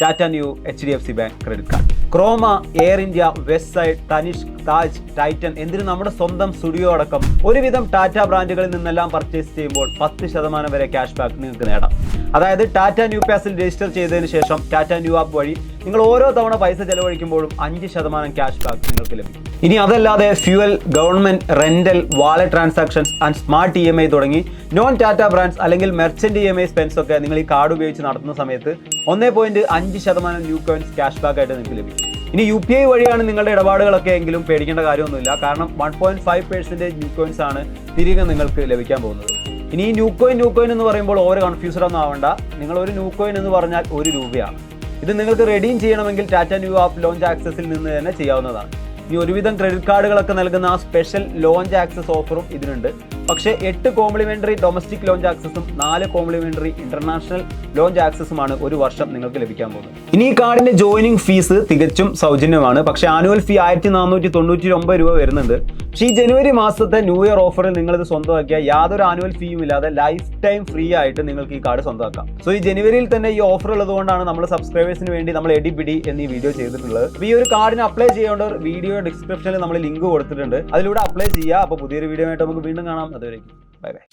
Tata new HDFC bank credit card. Chroma, air India, west side, Tanishq, Taj, Titan എന്തിന് നമ്മുടെ സ്വന്തം studio അടക്കം ഒരുവിധം ടാറ്റ ബ്രാൻഡുകളിൽ നിന്നെല്ലാം പർച്ചേസ് ചെയ്യുമ്പോൾ 10% വരെ ക്യാഷ് ബാക്ക് നിങ്ങൾക്ക് നേടാം. അതായത് ടാറ്റ ന്യൂ പാസിൽ രജിസ്റ്റർ ചെയ്തതിന് ശേഷം ടാറ്റ ന്യൂ ആപ്പ് വഴി നിങ്ങൾ ഓരോ തവണ പൈസ ചെലവഴിക്കുമ്പോഴും 5% ക്യാഷ് ബാക്ക് നിങ്ങൾക്ക് ലഭിക്കും. ഇനി അതല്ലാതെ fuel, government, rental, wallet transactions and smart EMI തുടങ്ങി നോൺ ടാറ്റ ബ്രാൻഡ്സ് അല്ലെങ്കിൽ മെർച്ചന്റ് EMI സ്പെൻസ് ഒക്കെ നിങ്ങൾ ഈ കാർഡ് ഉപയോഗിച്ച് നടത്തുന്ന സമയത്ത് 1.5% ന്യൂ കോയിൻസ് ക്യാഷ് ബാക്ക് ആയിട്ട് നിങ്ങൾക്ക് ലഭിക്കും. ഇനി UPI വഴിയാണ് നിങ്ങളുടെ ഇടപാടുകളൊക്കെ എങ്കിലും പേടിക്കേണ്ട കാര്യമൊന്നുമില്ല. കാരണം 1.5% ന്യൂ കോയിൻസ് ആണ് തിരികെ നിങ്ങൾക്ക് ലഭിക്കാൻ പോകുന്നത്. ഇനി ഈ ന്യൂ കോയിൻ എന്ന് പറയുമ്പോൾ ഓവർ കൺഫ്യൂസ്ഡ് ഒന്നും ആവണ്ട. നിങ്ങൾ ഒരു ന്യൂ കോയിൻ എന്ന് പറഞ്ഞാൽ 1 രൂപയാണ്. ഇത് നിങ്ങൾക്ക് റെഡീം ചെയ്യണമെങ്കിൽ ടാറ്റ ന്യൂ ആപ്പ് ലോഞ്ച് ആക്സസിൽ നിന്ന് തന്നെ ചെയ്യാവുന്നതാണ്. ഇനി ഒരുവിധം ക്രെഡിറ്റ് കാർഡുകളൊക്കെ നൽകുന്ന ആ സ്പെഷ്യൽ ലോഞ്ച് ആക്സസ് ഓഫറും ഇതിനുണ്ട്. പക്ഷേ 8 കോംപ്ലിമെന്ററി ഡൊമസ്റ്റിക് ലോഞ്ച് ആക്സസും 4 കോംപ്ലിമെന്ററി ഇന്റർനാഷണൽ ലോഞ്ച് ആക്സസുമാണ് ഒരു വർഷം നിങ്ങൾക്ക് ലഭിക്കാൻ പോകുന്നത്. ഇനി ഈ കാർഡിന്റെ ജോയിനിങ് ഫീസ് തികച്ചും സൗജന്യമാണ്. പക്ഷേ ആനുവൽ ഫീ 1499 രൂപ വരുന്നുണ്ട്. പക്ഷേ ഈ ജനുവരി മാസത്തെ ന്യൂ ഇയർ ഓഫറിൽ നിങ്ങളിത് സ്വന്തമാക്കിയാൽ യാതൊരു ആനുവൽ ഫീയും ഇല്ലാതെ ലൈഫ് ടൈം ഫ്രീ ആയിട്ട് നിങ്ങൾക്ക് ഈ കാർഡ് സ്വന്തമാക്കാം. സോ ഈ ജനുവരിയിൽ തന്നെ ഈ ഓഫർ ഉള്ളതുകൊണ്ടാണ് നമ്മൾ സബ്സ്ക്രൈബേഴ്സിന് വേണ്ടി നമ്മൾ എഡിപിടി എന്നീ വീഡിയോ ചെയ്തിട്ടുള്ളത്. അപ്പോൾ ഈ ഒരു കാർഡിന് അപ്ലൈ ചെയ്യേണ്ടവർ വീഡിയോ ഡിസ്ക്രിപ്ഷനിൽ നമ്മൾ ലിങ്ക് കൊടുത്തിട്ടുണ്ട്. അതിലൂടെ അപ്ലൈ ചെയ്യുക. അപ്പോൾ പുതിയൊരു വീഡിയോ ആയിട്ട് നമുക്ക് വീണ്ടും കാണാം. അതുവരേക്കും ബൈ ബൈ.